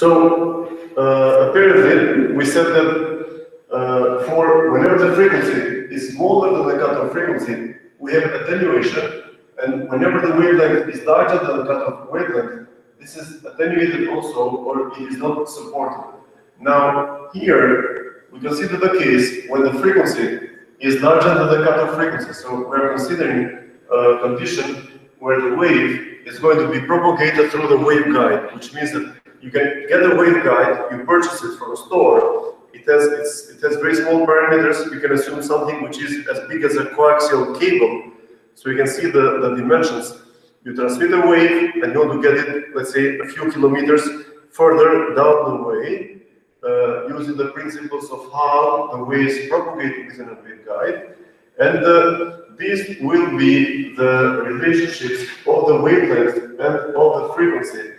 So apparently we said that for whenever the frequency is smaller than the cutoff frequency, we have attenuation, and whenever the wavelength is larger than the cutoff wavelength, this is attenuated also, or it is not supported. Now here we consider the case when the frequency is larger than the cutoff frequency. So we're considering a condition where the wave is going to be propagated through the waveguide, which means that you can get a waveguide, you purchase it from a store. It has very small parameters. You can assume something which is as big as a coaxial cable. So you can see the dimensions. You transmit a wave and you want to get it, let's say, a few kilometers further down the way, using the principles of how the waves propagate within a waveguide. And these will be the relationships of the wavelength and of the frequency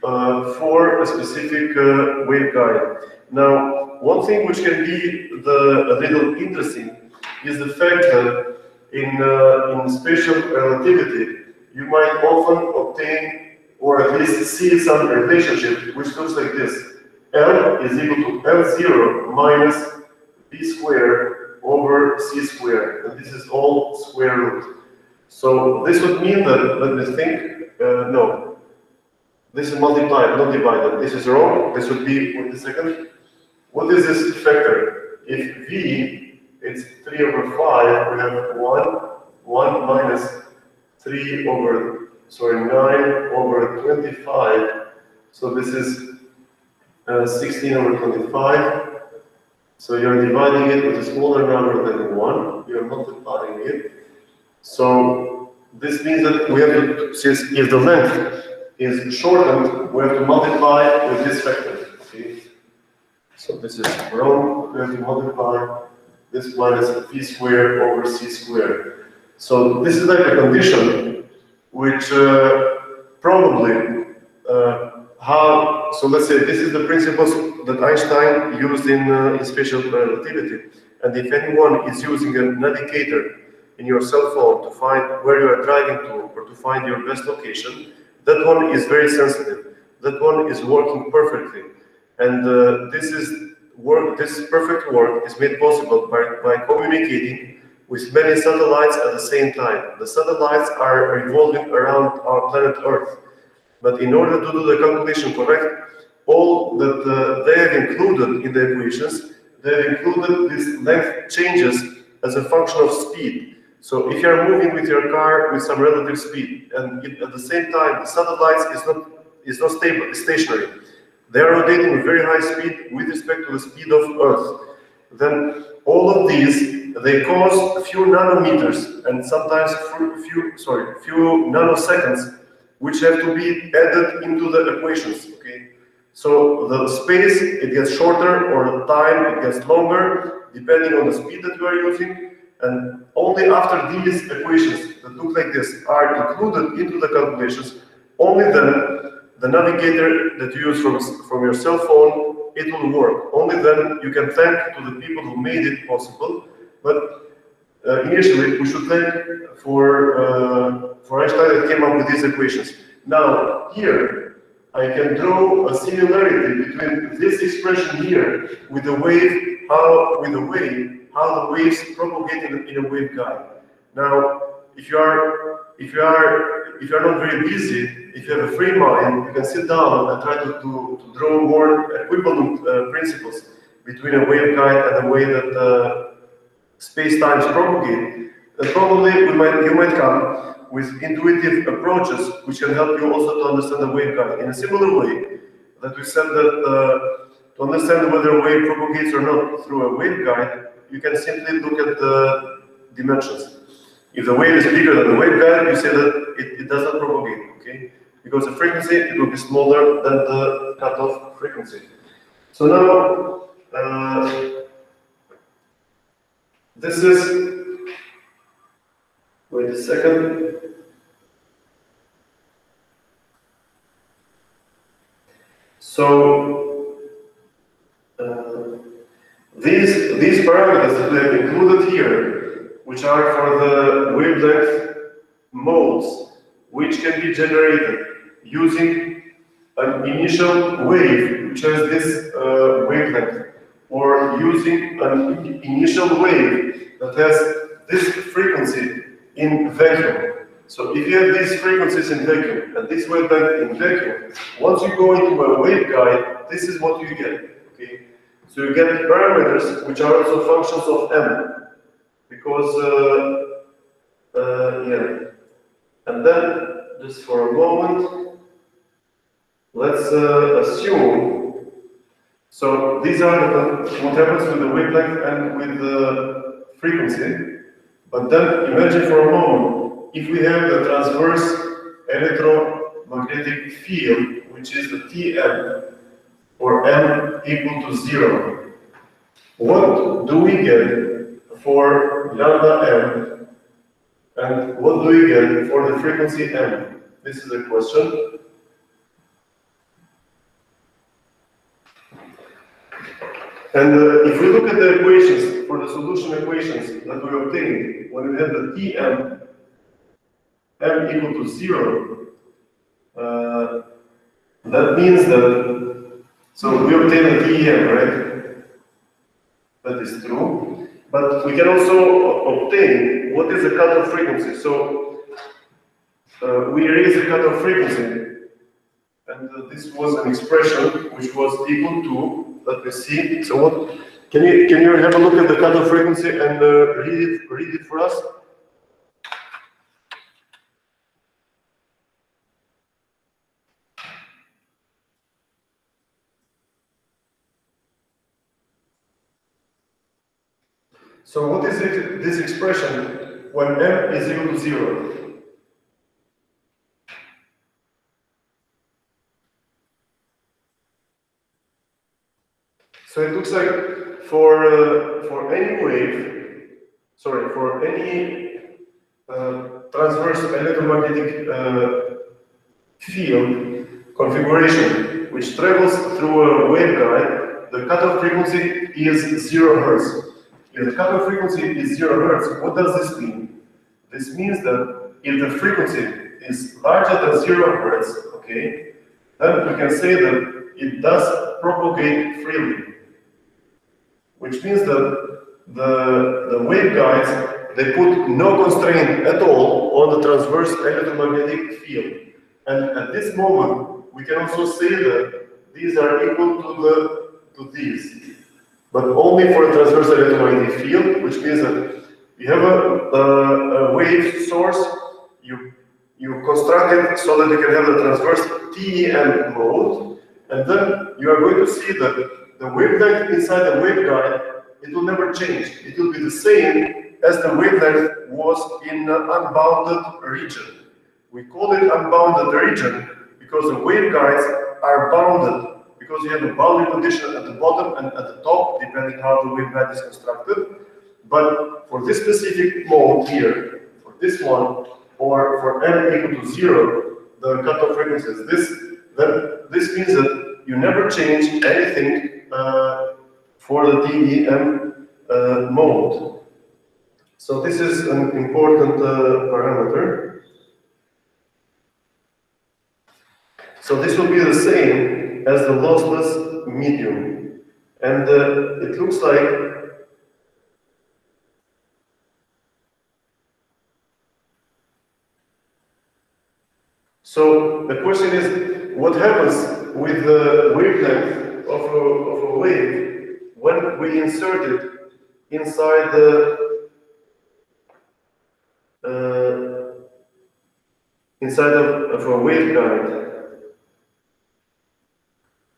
for a specific waveguide. Now, one thing which can be a little interesting is the fact that in spatial relativity, you might often obtain, or at least see some relationship which looks like this. L is equal to L0 minus B squared over C squared, and this is all square root. So this would mean that, let me think, no, this is multiplied, not divided. This is wrong. This would be, wait a second. What is this factor? If V, it's 3 over 5, we have 1 minus 3 over, sorry, 9 over 25. So this is 16 over 25. So you're dividing it with a smaller number than 1. You're multiplying it. So this means that we have to, since if the length is shortened, we have to multiply with this factor. Okay? So this is wrong. We have to multiply this minus V squared over C squared. So this is like a condition which probably so let's say this is the principles that Einstein used in spatial relativity. And if anyone is using a navigator in your cell phone to find where you are driving to or to find your best location, that one is very sensitive. That one is working perfectly. And this perfect work is made possible by communicating with many satellites at the same time. The satellites are revolving around our planet Earth. But in order to do the calculation correct, all that they have included in the equations, they have included these length changes as a function of speed. So if you are moving with your car with some relative speed, and at the same time the satellites is not stable, it's stationary. They are rotating with very high speed with respect to the speed of Earth. Then all of these, they cause a few nanometers and sometimes few nanoseconds, which have to be added into the equations. Okay, so the space, it gets shorter, or the time, it gets longer, depending on the speed that you are using. And only after these equations that look like this are included into the calculations, only then the navigator that you use from your cell phone, it will work. Only then you can thank to the people who made it possible. But initially, we should thank for Einstein that came up with these equations. Now, here, I can draw a similarity between this expression here with the wave, how the waves propagate in a waveguide. Now, if you are not very busy, if you have a free mind, you can sit down and try to draw more equivalent principles between a waveguide and the way that space-times propagate. And probably you might come with intuitive approaches which can help you also to understand the waveguide. In a similar way that we said that to understand whether a wave propagates or not through a waveguide, you can simply look at the dimensions. If the wave is bigger than the waveguide, you say that it does not propagate, okay? Because the frequency, it will be smaller than the cutoff frequency. So now, this is, wait a second. So, these parameters that we have included here, which are for the wavelength modes, which can be generated using an initial wave which has this wavelength, or using an initial wave that has this frequency in vacuum. So if you have these frequencies in vacuum and this wavelength in vacuum, once you go into a waveguide, this is what you get. Okay, so you get parameters which are also functions of m, because yeah. And then just for a moment, let's assume. So these are what happens with the wavelength and with the frequency. But then imagine for a moment, if we have the transverse electromagnetic field, which is the Tm, or m equal to 0, what do we get for lambda m, and what do we get for the frequency m? This is the question. And if we look at the equations, for the solution equations that we obtained, when we have the Tm, m equal to 0, that means that, so we obtain a Tm, right? That is true. But we can also obtain what is the cutoff frequency. So we raise the cutoff frequency, and this was an expression which was equal to, let me see. So what? Can you have a look at the cutoff frequency and read it for us? So what is this expression when m is equal to 0? So it looks like for any wave, sorry, for any transverse electromagnetic field configuration which travels through a waveguide, the cutoff frequency is 0 Hertz. If the cutoff frequency is 0 Hertz, what does this mean? This means that if the frequency is larger than 0 Hertz, okay, then we can say that it does propagate freely. Which means that the waveguides, they put no constraint at all on the transverse electromagnetic field. And at this moment, we can also say that these are equal to these. But only for a transverse electromagnetic field, which means that you have a wave source, you construct it so that you can have the transverse TEM mode, and then you are going to see that the wavelength inside the waveguide, it will never change. It will be the same as the wavelength was in an unbounded region. We call it unbounded region because the waveguides are bounded, because you have a boundary condition at the bottom and at the top, depending how the waveguide is constructed. But for this specific mode here, for this one, or for m equal to 0, the cutoff frequency is this means that you never change anything for the TEM mode. So this is an important parameter. So this will be the same as the lossless medium. And it looks like so the question is, what happens with the wavelength of a wave when we insert it inside of a waveguide?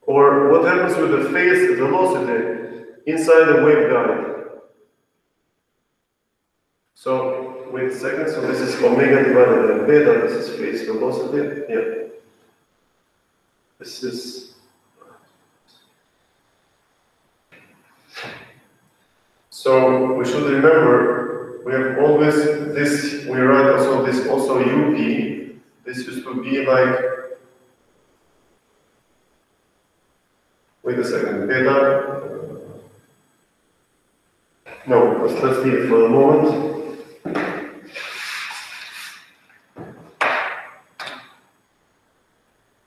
Or what happens with the phase velocity inside the waveguide? So wait a second, so this is omega divided by beta, this is phase velocity, yeah. This is, so we should remember, we have always this, we write also this also UP, this used to be like, wait a second, beta, no, let's leave it for a moment.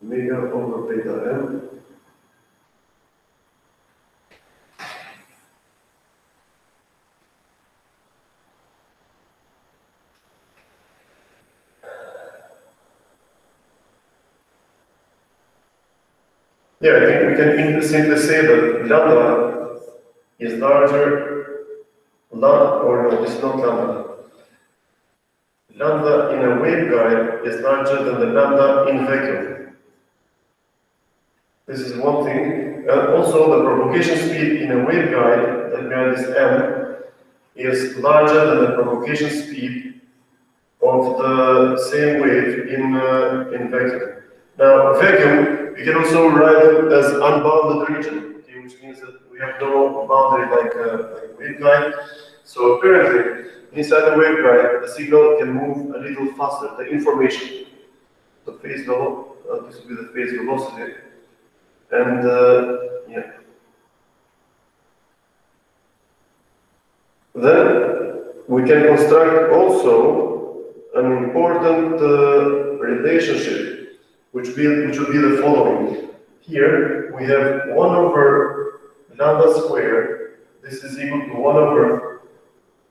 Omega over beta. Yeah, I think we can simply say that lambda is larger, or no, it's not lambda. Lambda in a waveguide is larger than the lambda in vacuum. This is one thing. And also the propagation speed in a waveguide, that guide is m, is larger than the propagation speed of the same wave in vacuum. Now, vacuum, we can also write it as unbounded region, okay, which means that we have no boundary like waveguide. So apparently, inside the waveguide, the signal can move a little faster, the information. The phase velocity, this will be the phase velocity. And yeah. Then we can construct also an important relationship, which would be the following. Here we have 1 over lambda squared. This is equal to 1 over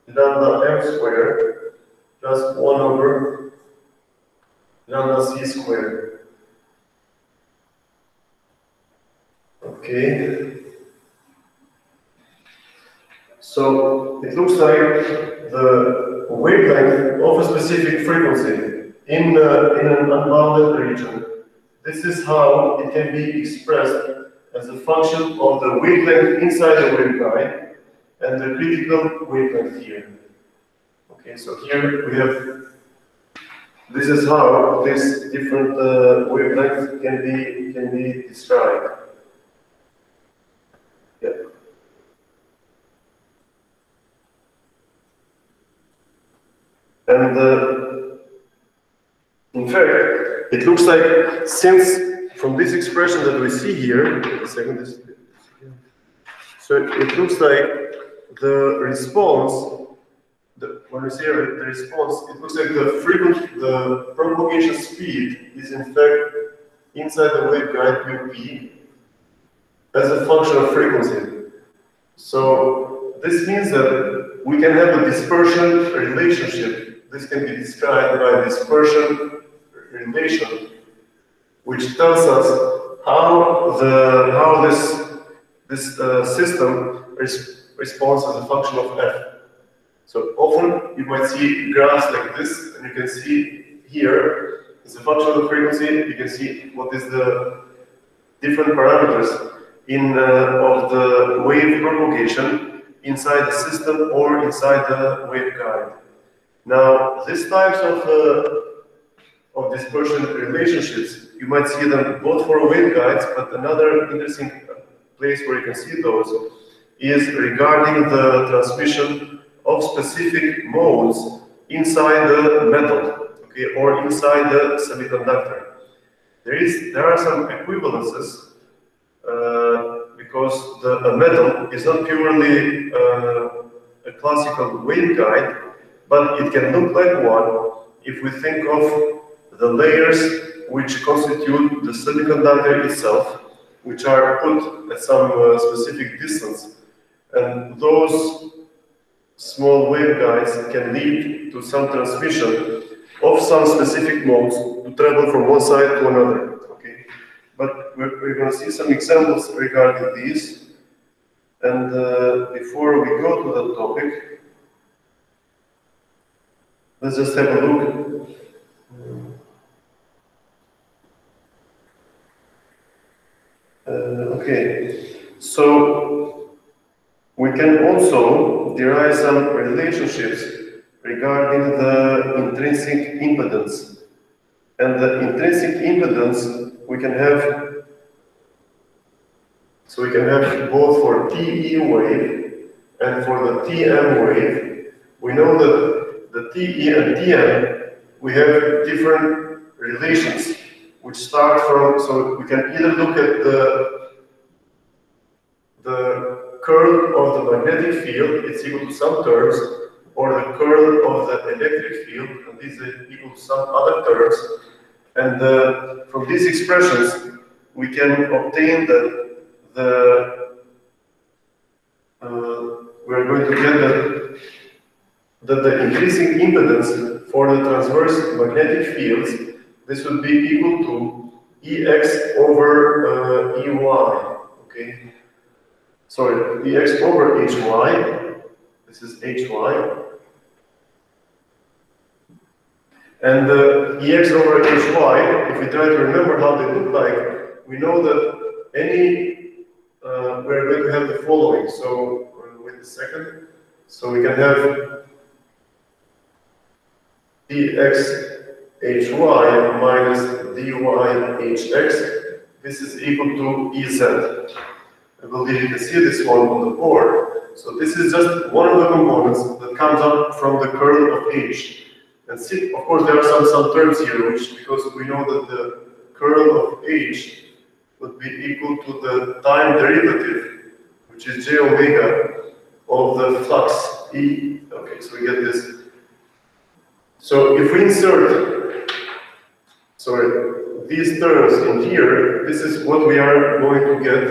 lambda m squared plus 1 over lambda c squared. Okay. So it looks like the wavelength of a specific frequency in an unbounded region. This is how it can be expressed as a function of the wavelength inside the waveguide and the critical wavelength here. Okay, so here we have, this is how this different wavelength can be described. Yeah. And in fact, it looks like, since from this expression that we see here, so it looks like the response, when we say the response, it looks like the propagation speed is in fact inside the waveguide UP as a function of frequency. So this means that we can have a dispersion relationship. This can be described by dispersion relation, which tells us how this system responds as a function of f. So often you might see graphs like this, and you can see here as a function of the frequency. You can see what is the different parameters of the wave propagation inside the system or inside the waveguide. Now, these types of dispersion relationships, you might see them both for waveguides, but another interesting place where you can see those is regarding the transmission of specific modes inside the metal, okay, or inside the semiconductor. There are some equivalences because a metal is not purely a classical waveguide, but it can look like one if we think of the layers which constitute the semiconductor itself, which are put at some specific distance. And those small waveguides can lead to some transmission of some specific modes to travel from one side to another. Okay, but we're going to see some examples regarding these. And before we go to that topic, let's just have a look. Okay, so we can also derive some relationships regarding the intrinsic impedance. And the intrinsic impedance we can have, so we can have both for TE wave and for the TM wave. We know that the TE and TM, we have different relations which start from, so we can either look at the curl of the magnetic field, it's equal to some terms, or the curl of the electric field, and this is equal to some other terms. And from these expressions, we can obtain that we're going to get that the increasing impedance for the transverse magnetic fields, this would be equal to EX over EY, okay? Sorry, EX over HY, this is HY. And EX over HY, if we try to remember how they look like, we know that we're going to have the following. So, wait a second. So we can have dxhy minus dyhx. This is equal to EZ. I believe you can see this one on the board. So this is just one of the components that comes up from the kernel of H. And see, of course, there are some terms here, because we know that the kernel of H would be equal to the time derivative, which is j omega of the flux E. Okay, so we get this. So if we insert, these terms in here, this is what we are going to get.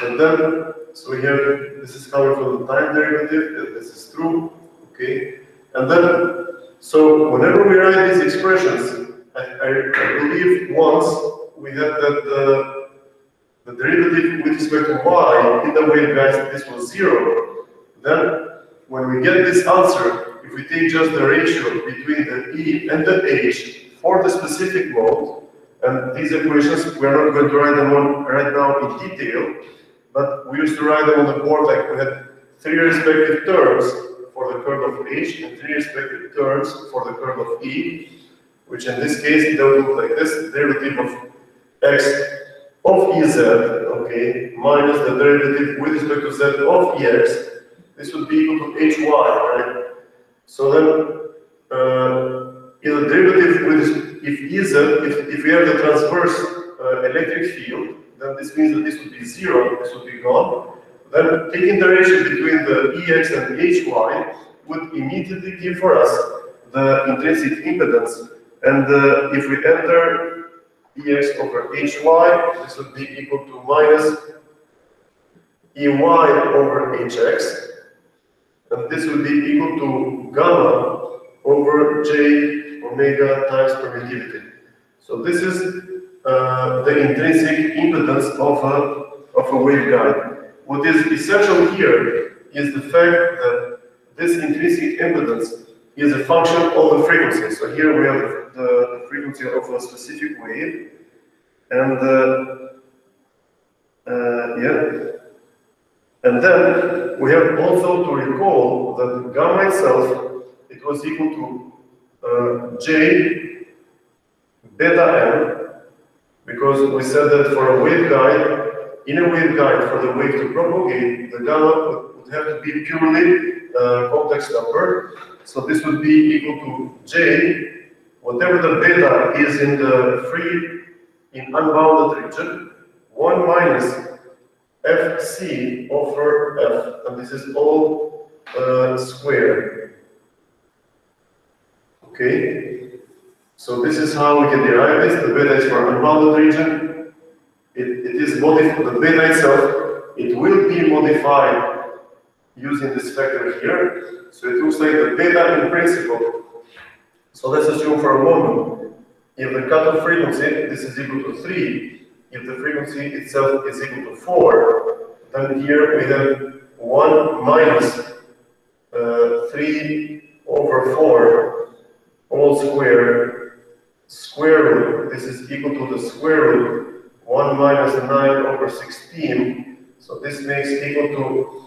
And then, so we have, this is coming from the time derivative, this is true, okay? And then, so whenever we write these expressions, I believe once we had that the derivative with respect to y in the waveguides, this was 0. Then, when we get this answer, if we take just the ratio between the E and the H for the specific mode, and these equations, we are not going to write them on right now in detail, but we used to write them on the board like we had 3 respective terms for the kernel of H and 3 respective terms for the kernel of E, which in this case, they will look like this: the derivative of x of Ez, okay, minus the derivative with respect to z of Ex. This would be equal to Hy, right? So then, in the derivative with, if we have the transverse electric field, then this means that this would be 0, this would be gone. Then taking the ratio between the Ex and Hy would immediately give for us the intrinsic impedance. And if we enter Ex over Hy, this would be equal to minus Ey over Hx. And this would be equal to gamma over j omega times permittivity. So this is the intrinsic impedance of a waveguide. What is essential here is the fact that this intrinsic impedance is a function of the frequency. So here we have the frequency of a specific wave, and and then we have also to recall that gamma itself, it was equal to j beta m, because we said that for a waveguide, in a waveguide, for the wave to propagate, the gamma would have to be purely complex number. So this would be equal to j, whatever the beta is in the unbounded region, 1 minus fc over f, and this is all squared. Okay, so this is how we can derive this. The beta is for unbounded region. It is modified. The beta itself, it will be modified using this factor here. So it looks like the beta in principle. So let's assume for a moment, if the cutoff frequency, this is equal to 3, if the frequency itself is equal to 4, then here we have 1 minus 3 over 4 all square root. This is equal to the square root 1 minus 9 over 16. So this makes equal to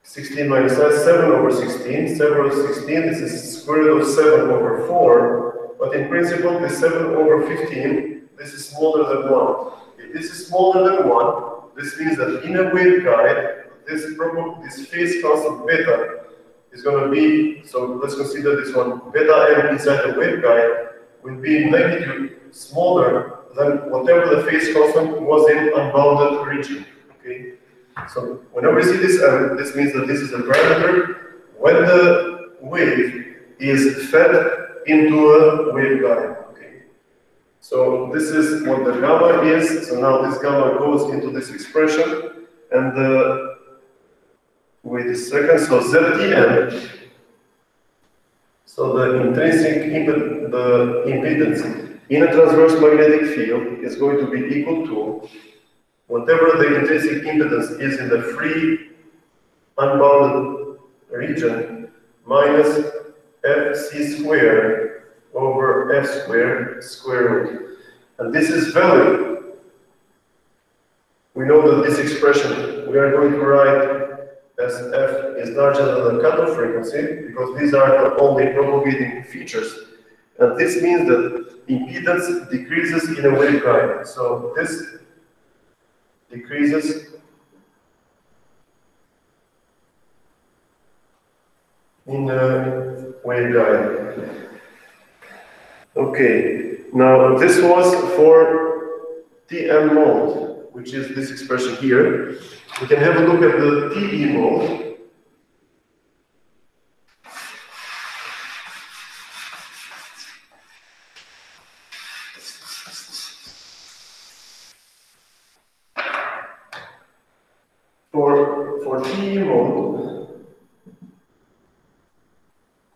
16 minus 9, 7 over 16. 7 over 16, this is square root of 7 over 4. But in principle, this 7 over 15, this is smaller than 1. If this is smaller than 1, this means that in a waveguide, this phase constant beta is going to be, so let's consider this one, beta m inside the waveguide will be in magnitude smaller than whatever the phase constant was in unbounded region. Okay? So whenever we see this m, this means that this is a parameter when the wave is fed into a waveguide. Okay. So this is what the gamma is. So now this gamma goes into this expression, and wait a second. So ZTM. So the intrinsic impedance in a transverse magnetic field is going to be equal to whatever the intrinsic impedance is in the free unbounded region minus Fc squared over F squared square root. And this is valid. We know that this expression we are going to write as F is larger than the cutoff frequency, because these are the only propagating features. And this means that impedance decreases in a waveguide. So this decreases in a waveguide. Okay, now this was for TM mode, which is this expression here. We can have a look at the TE mode. For TE mode,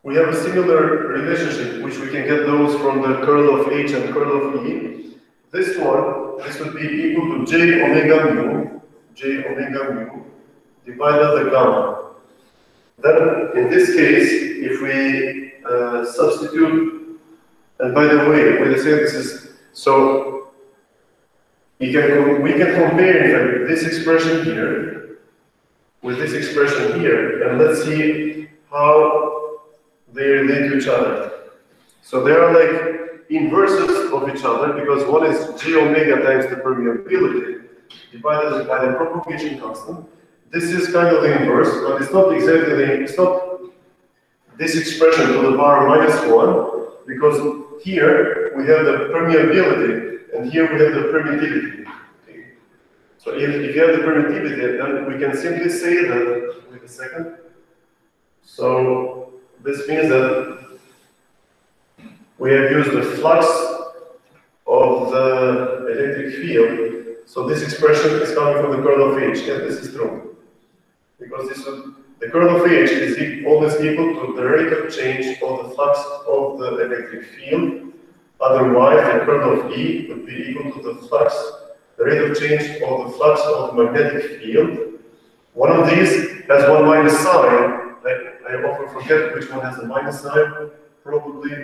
we have a similar relationship, which we can get those from the curl of H and curl of E. This would be equal to J omega mu divided the gamma. Then, in this case, if we substitute, and by the way, when I say this is, so we can compare, in fact, this expression here with this expression here, and let's see how they relate to each other. So they are like inverses of each other, because one is J omega times the permeability divided by the propagation constant. This is kind of the inverse, but it's not exactly it's not this expression to the power -1, because here we have the permeability, and here we have the permittivity. Okay. So if you have the permittivity, then we can simply say that, wait a second. So this means that we have used the flux of the electric field. So this expression is coming from the curl of H, and this is true. Because the curl of H is always equal to the rate of change of the flux of the electric field. Otherwise, the curl of E would be equal to the rate of change of the flux of the magnetic field. One of these has one minus sign. I often forget which one has a minus sign. Probably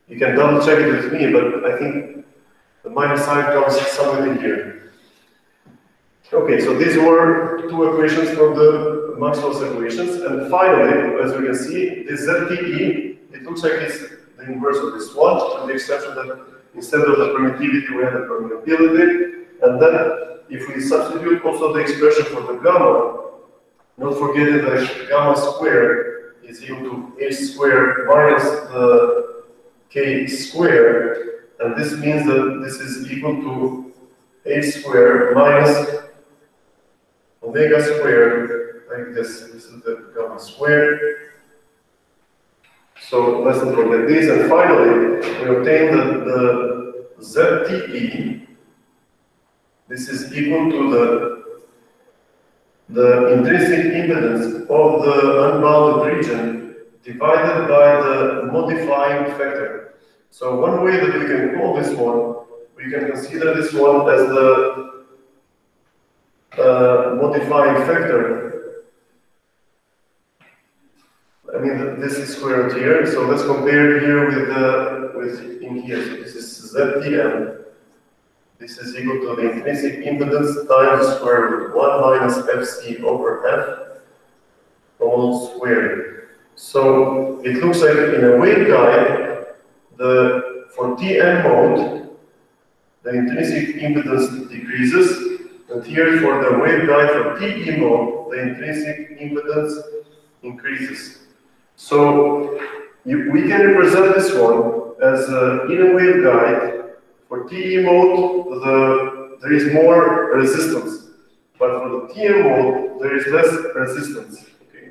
you can double check it with me, but I think the minus sign comes somewhere in here. Okay, so these were two equations from the Maxwell's equations, and finally, as we can see, this ZTE, it looks like it's the inverse of this one, with the exception that instead of the permittivity, we have the permeability, and then if we substitute also the expression for the gamma, not forgetting that gamma squared is equal to H squared minus the K squared, and this means that this is equal to H squared minus omega squared, like this. This is the gamma squared. So let's not forget this, and finally we obtain that the ZTE, this is equal to the intrinsic impedance of the unbounded region divided by the modifying factor. So one way that we can call this one, we can consider this one as the modifying factor. I mean, this is square root here, so let's compare here with in here. So this is ZTM. This is equal to the intrinsic impedance times square root 1 minus Fc over F all squared. So it looks like in a waveguide, for TM mode, the intrinsic impedance decreases, and here for the waveguide for TE mode, the intrinsic impedance increases. So we can represent this one as in a waveguide. For TE mode, there is more resistance, but for the TM mode, there is less resistance. Okay,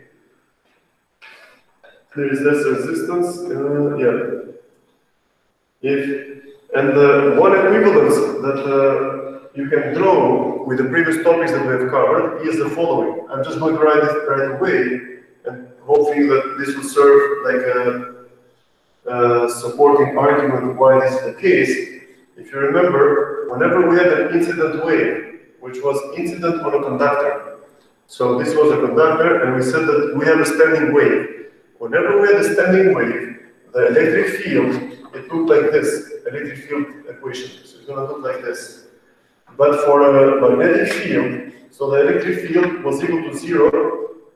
there is less resistance. And the one equivalence that you can draw with the previous topics that we have covered is the following. I'm just going to write it right away, and hoping that this will serve like a supporting argument why this is the case. If you remember, whenever we had an incident wave, which was incident on a conductor, so this was a conductor, and we said that we have a standing wave. Whenever we had a standing wave, the electric field, it looked like this, electric field equation. So it's going to look like this. But for a magnetic field, so the electric field was equal to 0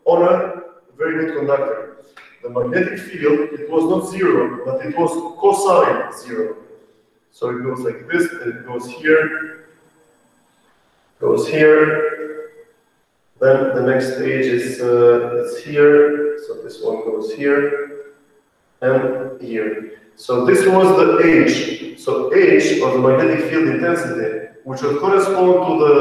on a very good conductor. The magnetic field, it was not 0, but it was cosine 0. So it goes like this, and it goes here, then the next stage is it's here, so this one goes here, and here. So this was the H. So H, or the magnetic field intensity, which would correspond to the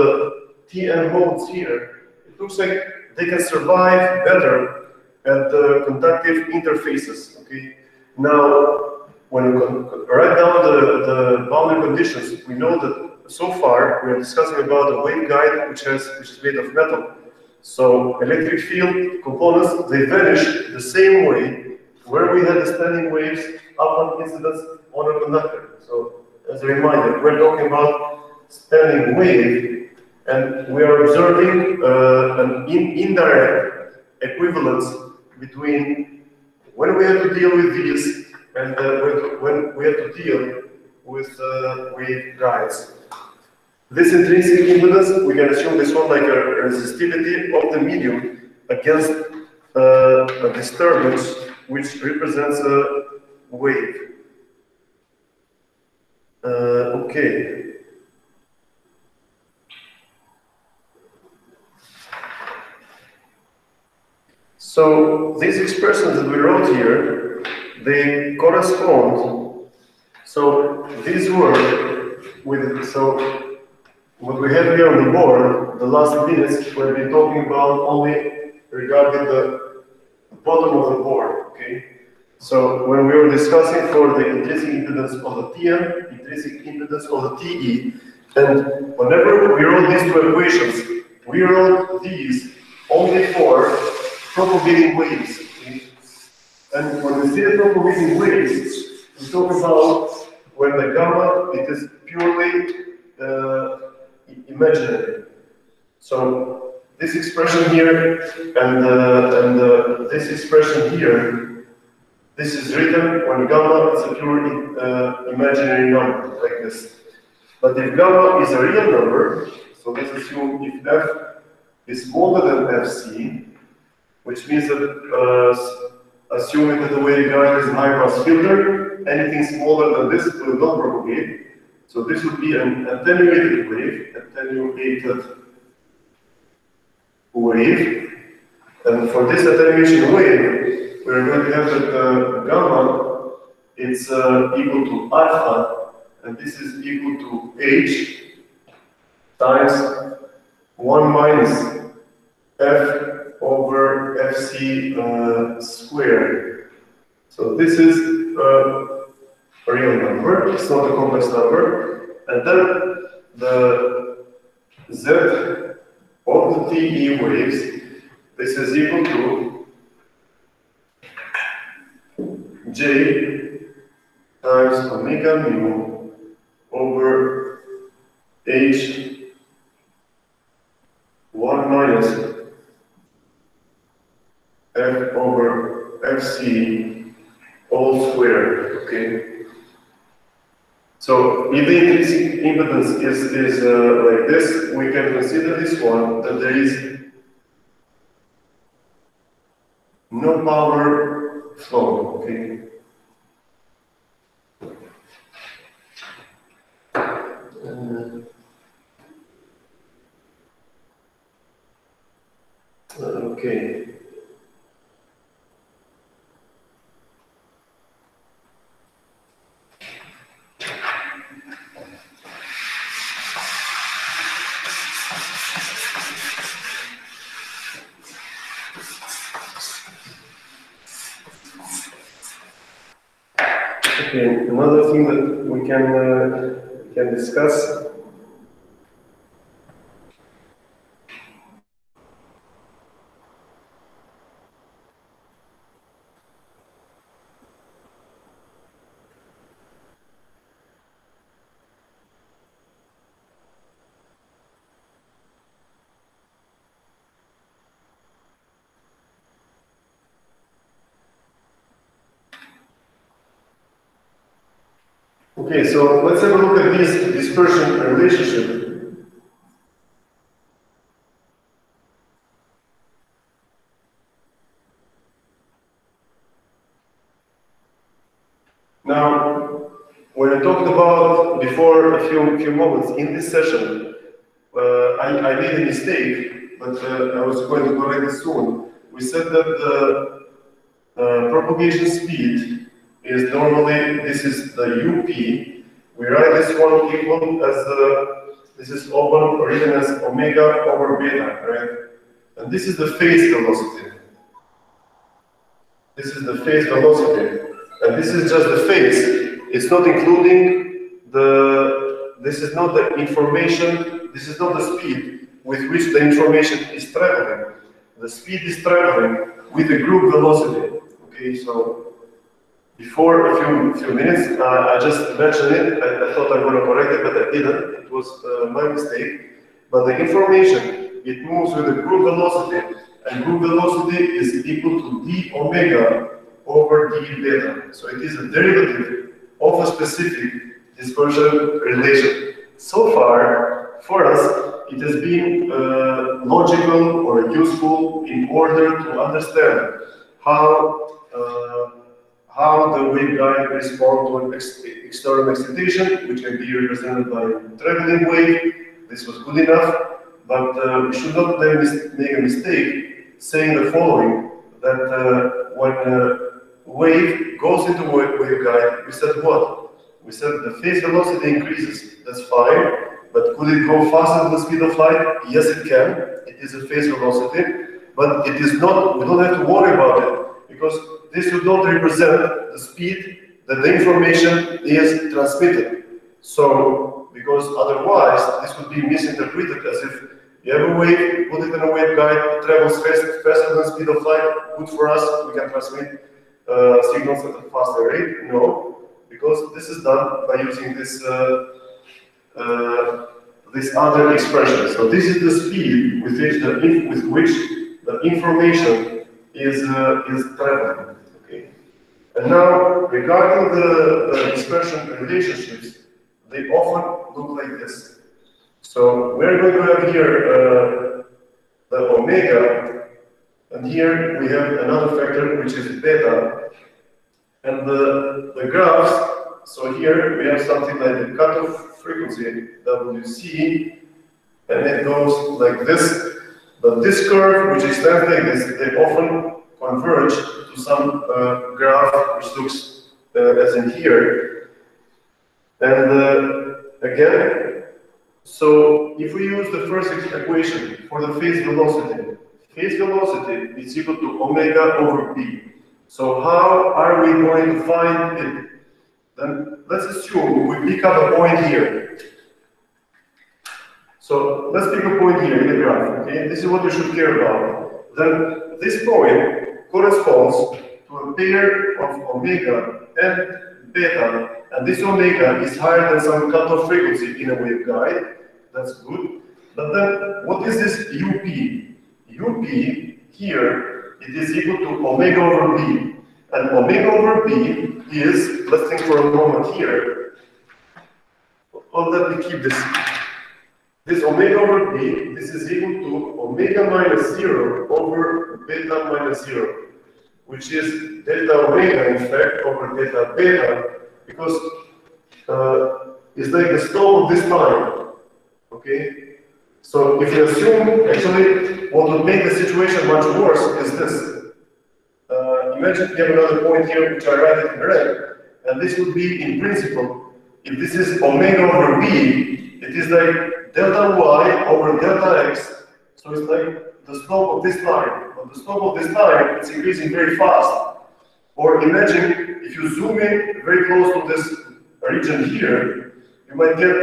Tn modes here. It looks like they can survive better at the conductive interfaces, okay? Now, when we write down the boundary conditions, we know that so far we are discussing about a waveguide which is made of metal. So electric field components, they vanish the same way where we had the standing waves upon incidence on a conductor. So as a reminder, we're talking about standing wave, and we are observing an indirect equivalence between when we have to deal with these and when we have to deal with waveguides. This intrinsic impedance, we can assume this one like a resistivity of the medium against a disturbance which represents a wave. Okay. So these expressions that we wrote here, they correspond. So these were with, so what we have here on the board, the last minutes, we've been talking about only regarding the bottom of the board, okay? So when we were discussing for the intrinsic impedance of the Tn, intrinsic impedance of the Te, and whenever we wrote these two equations, we wrote these only for propagating waves, okay? And when we see the propagating waves, we talk about when the gamma, it is purely imaginary. So this expression here and this expression here, this is written when gamma is a pure imaginary number, like this. But if gamma is a real number, so let's assume if f is smaller than fc, which means that assuming that the waveguide is a high-pass filter, anything smaller than this will not propagate. So this would be an attenuated wave, and for this attenuation wave, we're going to have that gamma, it's equal to alpha, and this is equal to h times 1 minus f over fc squared. So this is a real number, it's not a complex number, and then the z of the TE waves, this is equal to j times omega mu over h 1 minus f over fc all squared, okay? So if the intrinsic impedance is like this, we can consider this one, that there is no power flow, okay? Okay. Okay, another thing that we can discuss. Okay, so let's have a look at this dispersion relationship. Now, when I talked about before a few moments in this session, I made a mistake, but I was going to correct it soon. We said that the propagation speed is normally, this is the UP. We write this one equal as this is open written as omega over beta, right? And this is the phase velocity. This is the phase velocity. And this is just the phase. It's not including this is not the information, this is not the speed with which the information is traveling. The speed is traveling with the group velocity. Okay, so before a few minutes, I just mentioned it. I thought I'm going to correct it, but I didn't. It was my mistake. But the information, it moves with the group velocity, and group velocity is equal to d omega over d beta. So it is a derivative of a specific dispersion relation. So far, for us, it has been logical or useful in order to understand how the waveguide responds to an external excitation, which can be represented by a traveling wave. This was good enough, but we should not make a mistake saying the following, that when a wave goes into waveguide, we said what? We said the phase velocity increases. That's fine, but could it go faster than the speed of light? Yes, it can. It is a phase velocity, but it is not, we don't have to worry about it, because this would not represent the speed that the information is transmitted. So, because otherwise, this would be misinterpreted as if you have a wave, put it in a waveguide, it travels faster than the speed of light, good for us, we can transmit signals at a faster rate. No, because this is done by using this this other expression. So this is the speed with which the information is traveling. Okay. And now, regarding the dispersion relationships, they often look like this. So we're going to have here the omega, and here we have another factor which is beta, and the graphs. So here we have something like the cutoff frequency, WC, and it goes like this. But this curve, which extends like this, they often converge to some graph which looks as in here. And again, so if we use the first equation for the phase velocity is equal to omega over b. So how are we going to find it? Then let's assume we pick up a point here. So let's pick a point here in the graph, okay? This is what you should care about. Then this point corresponds to a pair of omega and beta, and this omega is higher than some cutoff frequency in a waveguide. That's good. But then what is this UP? UP here, it is equal to omega over b. And omega over b is, let's think for a moment here. Oh, let me keep this. This omega over b, this is equal to omega minus 0 over beta minus 0, which is delta omega, in fact, over delta beta, because it's like the slope of this line. Okay? So if you assume, actually, what would make the situation much worse is this. Imagine you have another point here, which I write it in red, and this would be, in principle, if this is omega over b, it is like delta y over delta x. So it's like the slope of this line. But the slope of this line is increasing very fast. Or imagine if you zoom in very close to this region here, you might get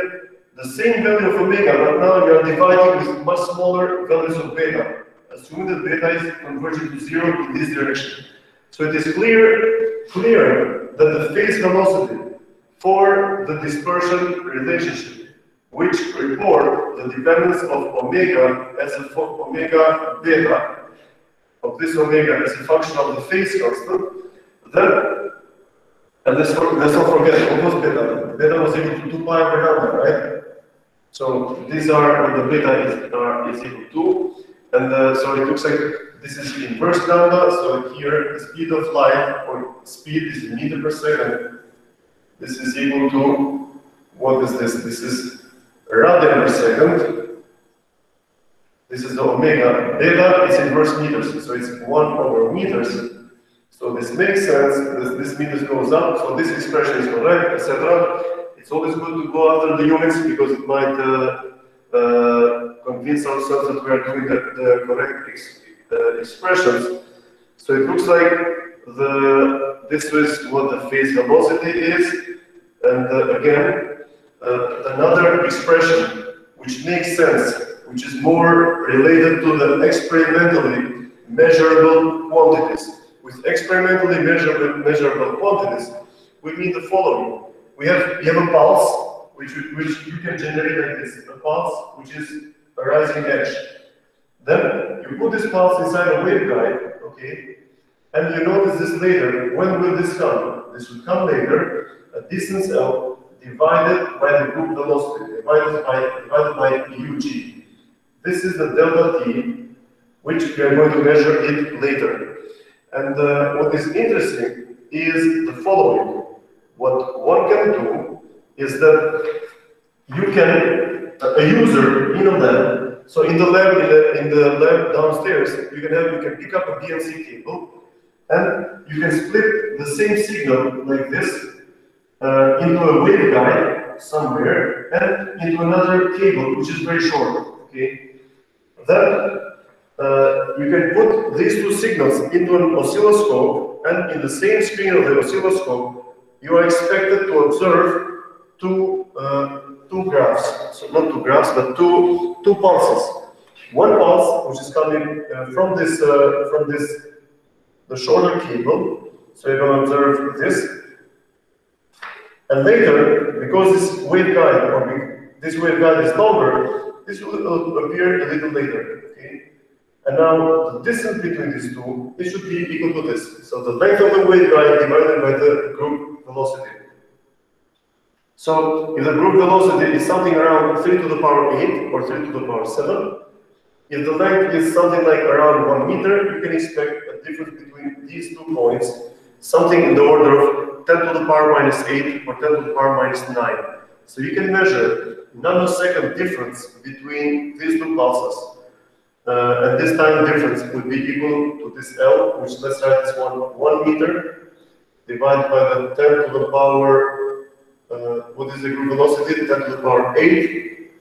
the same value of omega, but now you are dividing with much smaller values of beta, assuming that beta is converging to 0 in this direction. So it is clear that the phase velocity for the dispersion relationship, which report the dependence of omega as a omega beta, of this omega as a function of the phase constant, then And let's not forget, what was beta? Beta was equal to 2 pi over lambda, right? So these are what the beta is equal to. And so it looks like this is inverse lambda. So here the speed of light, or speed, is in meter per second. This is equal to, what is this? This is radian per second. This is the omega. Beta is inverse meters, so it's 1 over meters. So this makes sense, this meters goes up, so this expression is correct, etc. It's always good to go after the units because it might convince ourselves that we are doing the correct expressions. So it looks like this is what the phase velocity is, and again, another expression which makes sense, which is more related to the experimentally measurable quantities. With experimentally measurable quantities, we mean the following. You have a pulse, which you can generate like this, a pulse which is a rising edge. Then you put this pulse inside a waveguide, okay, and you notice this later. When will this come? This will come later, a distance L divided by the group velocity, divided by UG. This is the delta T, which we are going to measure it later. And what is interesting is the following. What one can do is that you can, a user in a lab, so in the lab downstairs, you can pick up a BNC cable, and you can split the same signal like this into a waveguide somewhere and into another cable which is very short. Okay, then you can put these two signals into an oscilloscope, and in the same screen of the oscilloscope, you are expected to observe two graphs. So not two graphs, but two pulses. One pulse, which is coming from the shorter cable. So you're going to observe this, and later, because this waveguide is longer, this will appear a little later. Okay. And now the distance between these two, it should be equal to this. So the length of the waveguide divided by the group velocity. So if the group velocity is something around 3 to the power 8 or 3 to the power 7, if the length is something like around 1 meter, you can expect a difference between these 2 points, something in the order of 10 to the power minus 8 or 10 to the power minus 9. So you can measure nanosecond difference between these 2 pulses. And this time difference would be equal to this L, which let's write this 1 meter, divided by the 10 to the power, what is the group velocity? 10 to the power 8.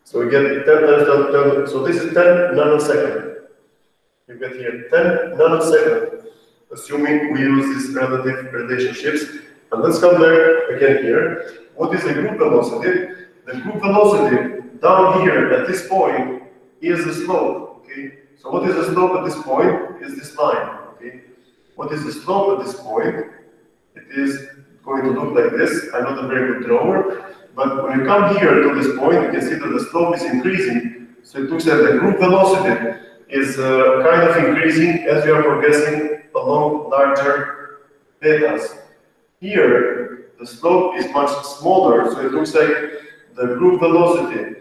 So we get 10 times 10, so this is 10 nanosecond. You get here 10 nanosecond, assuming we use these relative relationships. And let's come back again here. What is the group velocity? The group velocity down here at this point is the slope, okay? So what is the slope at this point? Is this line, okay? What is the slope at this point? It is going to look like this. I'm not a very good drawer, but when you come here to this point, you can see that the slope is increasing. So it looks like the group velocity is kind of increasing as we are progressing along larger betas. Here, the slope is much smaller, so it looks like the group velocity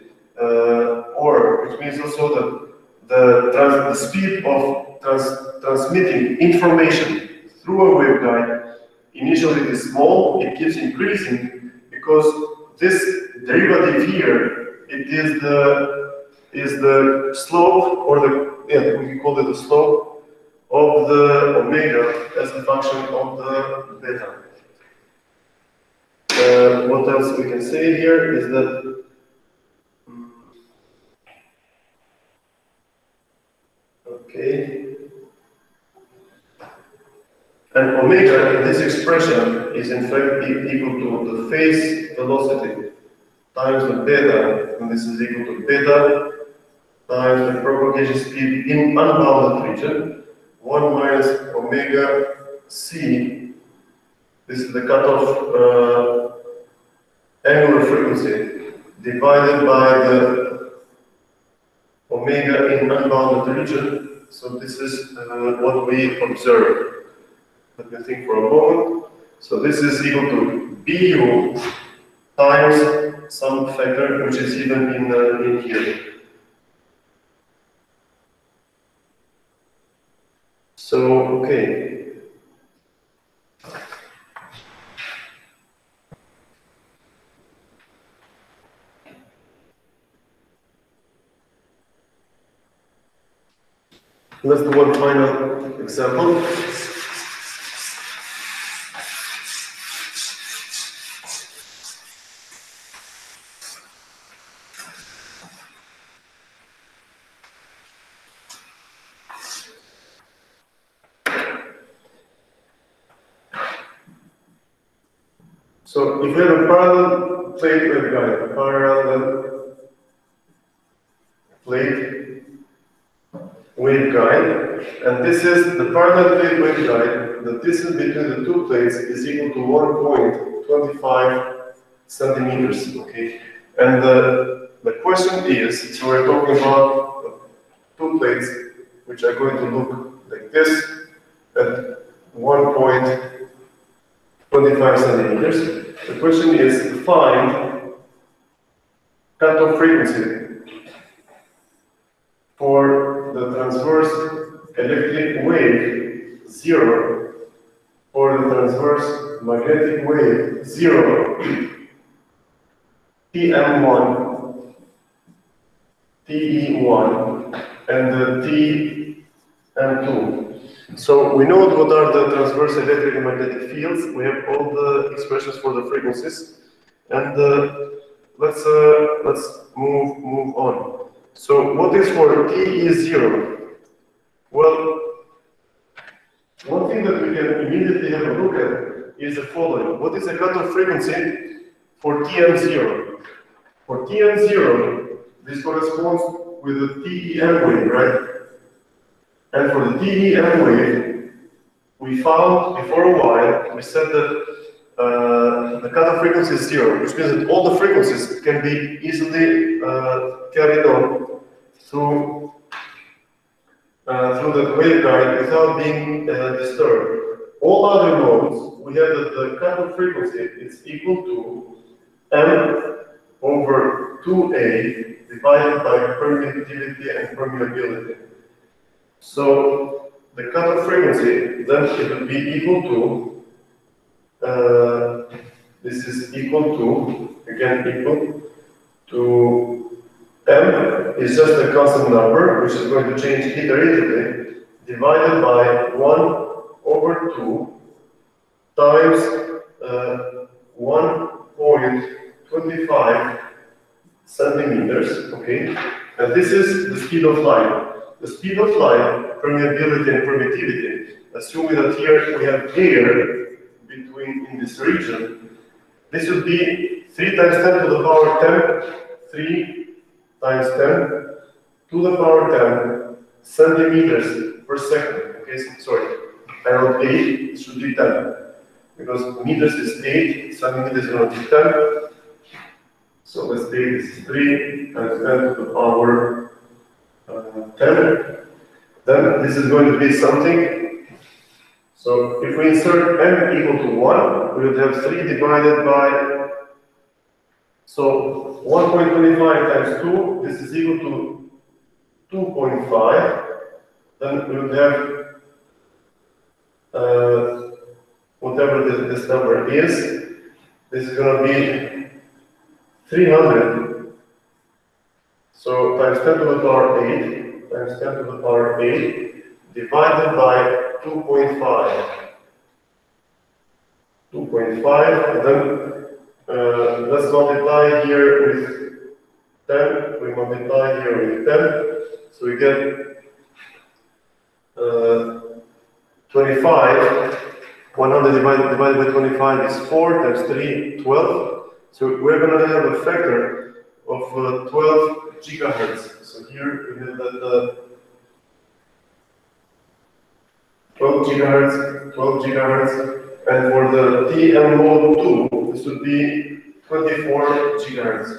which means also that the speed of transmitting information through a waveguide initially is small. It keeps increasing because this derivative here, it is the slope, or we call it the slope of the omega as a function of the beta. What else we can say here is that okay. And omega in this expression is in fact equal to the phase velocity times the beta, and this is equal to beta times the propagation speed in unbounded region, 1 minus omega c. This is the cutoff angular frequency divided by the omega in unbounded region. So this is what we observe. Let me think for a moment. So this is equal to BU times some factor which is even in here. So, okay. Let's do one final example. So if we have a parallel plate waveguide, parallel plate waveguide, and this is the parallel plate waveguide, the distance between the two plates is equal to 1.25 centimeters, okay? And the question is, so we're talking about two plates which are going to look like this at 1.25 centimeters. The question is, find cutoff frequency for the transverse electric wave 0, for the transverse magnetic wave 0, TM1, TE1, and the TM2. So we know what are the transverse electric and magnetic fields. We have all the expressions for the frequencies, and let's move on. So what is for TE0? Well, one thing that we can immediately have a look at is the following. What is the cutoff frequency for TM0? For TM0, this corresponds with the TEM wave, right? And for the TEM wave, we found before a while, we said that the cutoff frequency is 0, which means that all the frequencies can be easily carried on through the waveguide without being disturbed. All other modes, we have that the cutoff frequency is equal to M over 2A divided by permittivity and permeability. So the cutoff frequency, then it will be equal to, this is equal to, again equal to M is just a constant number, which is going to change iteratively, divided by 1 over 2 times 1.25 centimeters, okay? And this is the speed of light. The speed of light, permeability and permittivity, assuming that here we have air between in this region, this would be 3 times 10 to the power 10, 3 times 10 to the power 10 centimeters per second. Okay, so, sorry, I wrote 8, it should be 10. Because meters is 8, centimeters is going to be 10. So let's take this is 3 times 10 to the power 10. Then this is going to be something. So if we insert m equal to 1, we would have 3 divided by, so 1.25 times 2, this is equal to 2.5. Then we would have whatever this number is. This is going to be 300. So times 10 to the power 8, times 10 to the power 8, divided by 2.5. 2.5, and then let's multiply here with 10, we multiply here with 10, so we get 25, 100 divided by 25 is 4, times 3, 12, so we're going to have a factor of 12 gigahertz. So here we have that 12 gigahertz, and for the TM mode 2, this would be 24 gigahertz.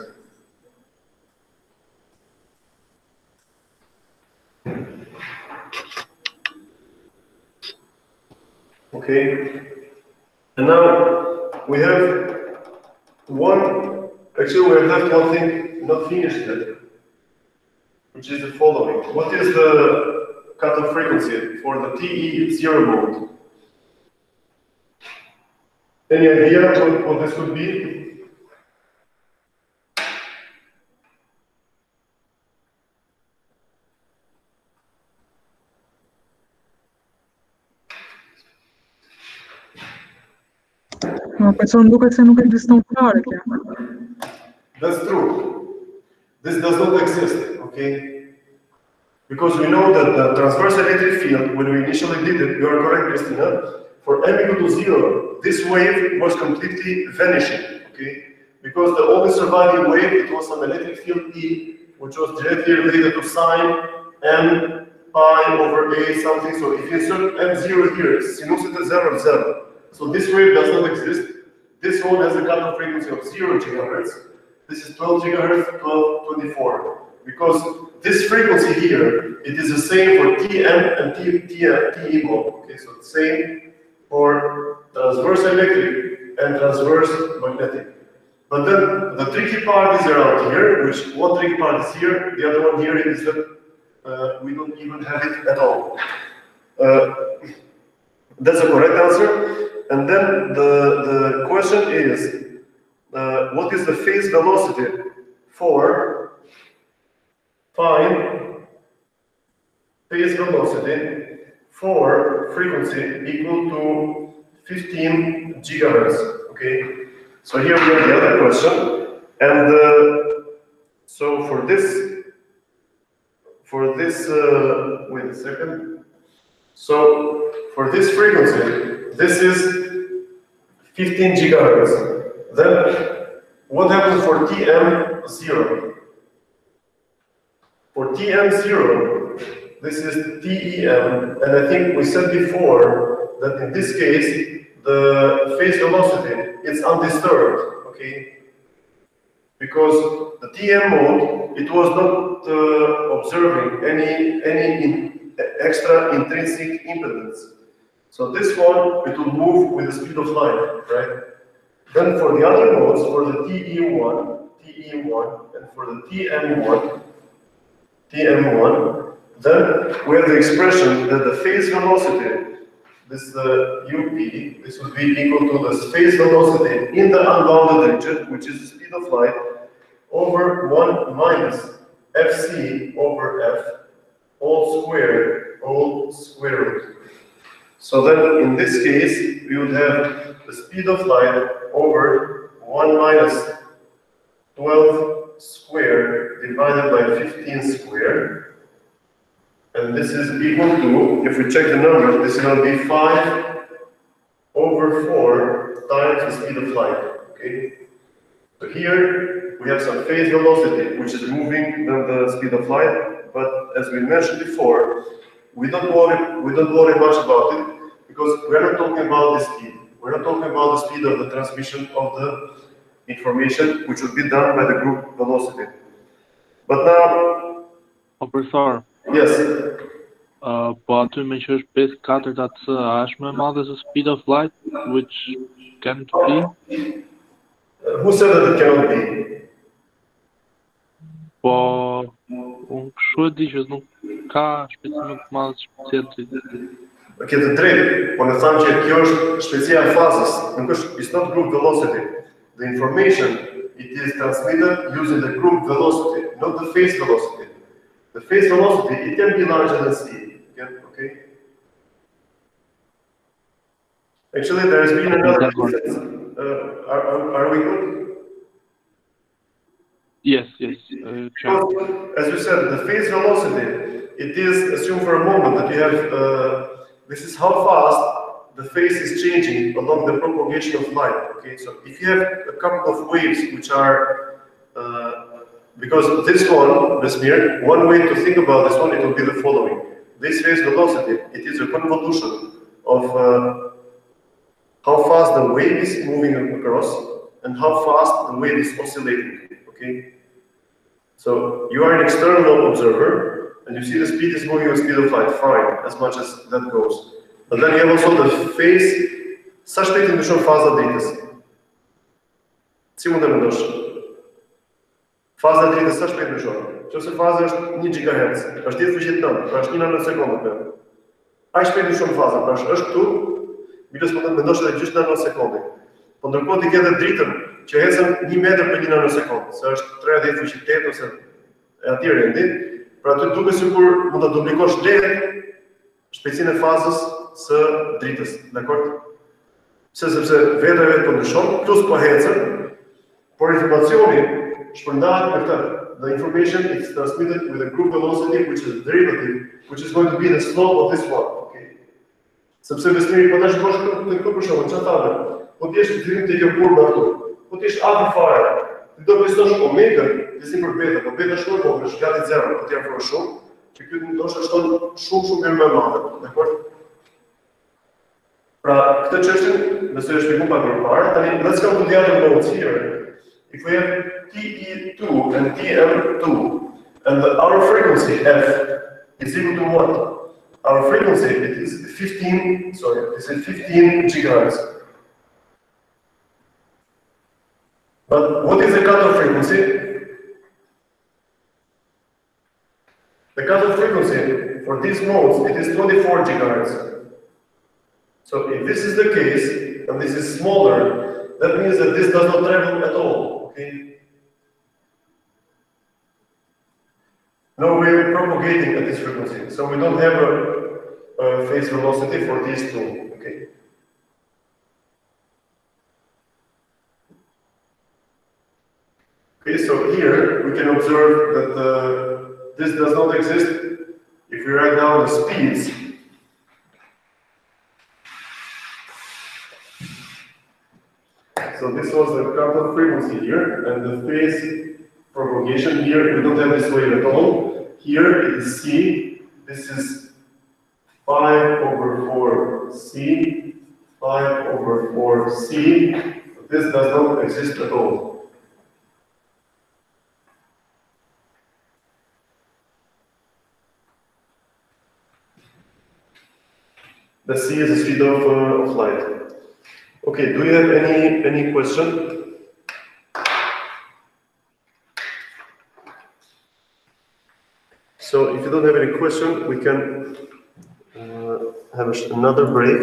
Okay. And now we have actually we have left one thing not finished yet, which is the following. What is the cutoff frequency for the TE0 mode? Any idea what this would be? Pensando că se nu există un care chiar. That's true. This does not exist, okay? Because we know that the transverse electric field, when we initially did it, you are correct, Christina, for m equal to 0, this wave was completely vanishing, okay? Because the only surviving wave, it was an electric field E, which was directly related to sine m pi over a something. So if you insert m0 here, sinusita 0, 0. So this wave does not exist. This one has a cutoff frequency of 0 gigahertz. This is 12 gigahertz, 12, 24. Because this frequency here, it is the same for TM and TE mode. Okay, so the same for transverse electric and transverse magnetic. But then the tricky part is around here, which one tricky part is here, the other one here is that we don't even have it at all. That's a correct answer. And then the question is, what is the phase velocity for find phase velocity for frequency equal to 15 gigahertz? Okay, so here we have the other question, and so for this, wait a second. So for this frequency, this is 15 gigahertz. Then what happens for TM0? For TM0, this is TEM, and I think we said before that in this case, the phase velocity is undisturbed, okay? Because the TM mode, it was not observing any extra intrinsic impedance. So this one, it will move with the speed of light, right? Then for the other modes, for the TE1, and for the TM1, then we have the expression that the phase velocity, this UP, this would be equal to the phase velocity in the unbounded region, which is the speed of light, over 1 minus FC over F, all square root. So then in this case, we would have the speed of light over 1 minus 12 square divided by 15 square. And this is equal to, if we check the numbers, this is going to be 5 over 4 times the speed of light, okay? So here we have some phase velocity, which is moving the speed of light, but as we mentioned before, we don't worry much about it, because we're not talking about the speed. We're not talking about the speed of the transmission of the information, which would be done by the group velocity. But now... Profesor. Yes. Po aty me që është 5/4 atë a është më e madhe se speed of light, which can't be? Who said that it cannot be? Po, unë kështu e di që nuk ka shpejtësi më të madhe se shpejtësi. Ke të drejtë, po ne thamë që kjo është shpejtësia e fazës, nuk është, it's not group velocity. The information, it is transmitted using the group velocity, not the phase velocity. The phase velocity, it can be larger than c, okay? Actually, there has been another difference. Are we good? Yes. Because, as you said, the phase velocity, it is, assume for a moment that you have, this is how fast the phase is changing along the propagation of light, okay? So if you have a couple of waves which are, because this one, Vesmir, one way to think about this one, it will be the following. This phase velocity, it is a convolution of how fast the wave is moving across and how fast the wave is oscillating, okay? So you are an external observer, and you see the speed is moving with the speed of light, fine, as much as that goes. But then you have also the phase Sa shpejt ndryshon faza e dritës? Si mund të mendosh? Faza e dritës sa shpejt ndryshon? Nëse faza është 1 GHz, është 10 fëqet 9, pra është 1 nanosekondë. Ai shpejt ndryshon faza, pra është këtu, minus mund të mendosh edhe gjysmë nanosekondi. Po ndërkohë ti ke edhe dritën që ecën 1 metër për 1 nanosekondë, se është 30 fëqet 8 ose e aty rendi. Pra aty duket sikur mund ta duplikosh lehtë shpejtësinë e fazës së dritës, dakor? Sepse vetë po ndryshon, plus po ecën, por informacioni shpërndahet me këtë. The information is transmitted with a group velocity which is derivative, which is going to be the slope of this one. Okay. Sepse besmiri po tash bosh këtu për shkak çfarë thamë? Po ti je fillim te kjo kurba këtu. Po ti je afër fare. Ti do besosh omega, ti si për beta, po beta shkon po është gati 0, po ti afro shumë, që ky ndoshta shkon shumë më madh, dakor? Pra, këtë çështje besoj e shpjegoj pak më parë. Tani let's come to the other notes here. If we have TE2 and TM2, and our frequency f is equal to what? Our frequency it is 15 gigahertz. But what is the cutoff frequency? The cutoff frequency for these modes it is 24 gigahertz. So if this is the case, and this is smaller, that means that this does not travel at all. Okay. No way of propagating at this frequency, so we don't have a phase velocity for these two. Okay. Okay, so here we can observe that this does not exist if we write down the speeds. So this was the cutoff frequency here, and the phase propagation here, we don't have this wave at all. Here it is C, this is 5/4C, 5/4C. This does not exist at all. The C is the speed of light. Okay, do you have any question? So if you don't have any question, we can have another break.